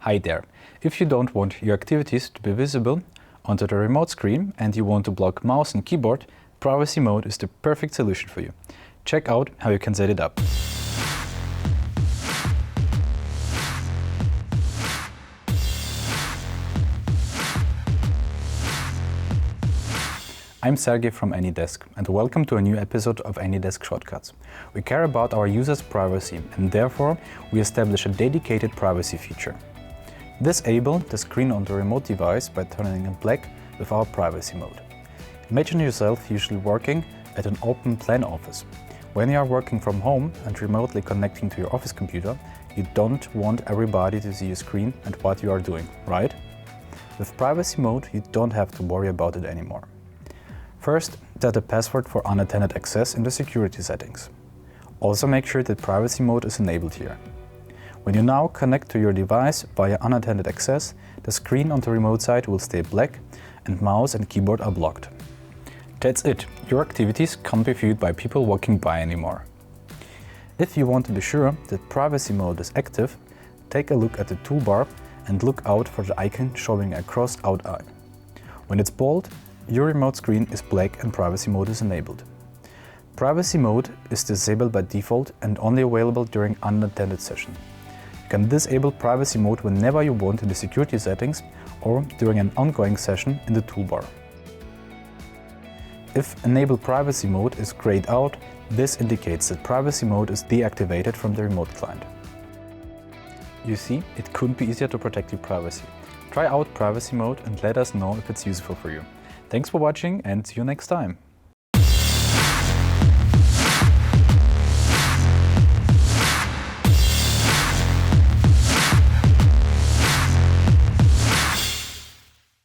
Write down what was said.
Hi there! If you don't want your activities to be visible onto the remote screen and you want to block mouse and keyboard, Privacy Mode is the perfect solution for you. Check out how you can set it up. I'm Sergey from AnyDesk, and welcome to a new episode of AnyDesk Shortcuts. We care about our users' privacy, and therefore we establish a dedicated privacy feature. Disable the screen on the remote device by turning it black with our Privacy Mode. Imagine yourself usually working at an open plan office. When you are working from home and remotely connecting to your office computer, you don't want everybody to see your screen and what you are doing, right? With Privacy Mode, you don't have to worry about it anymore. First, set a password for unattended access in the security settings. Also make sure that Privacy Mode is enabled here. When you now connect to your device via unattended access, the screen on the remote side will stay black and mouse and keyboard are blocked. That's it, your activities can't be viewed by people walking by anymore. If you want to be sure that Privacy Mode is active, take a look at the toolbar and look out for the icon showing a crossed-out eye. When it's bold, your remote screen is black and Privacy Mode is enabled. Privacy Mode is disabled by default and only available during unattended session. You can disable Privacy Mode whenever you want in the security settings or during an ongoing session in the toolbar. If Enable Privacy Mode is grayed out, this indicates that Privacy Mode is deactivated from the remote client. You see, it couldn't be easier to protect your privacy. Try out Privacy Mode and let us know if it's useful for you. Thanks for watching and see you next time.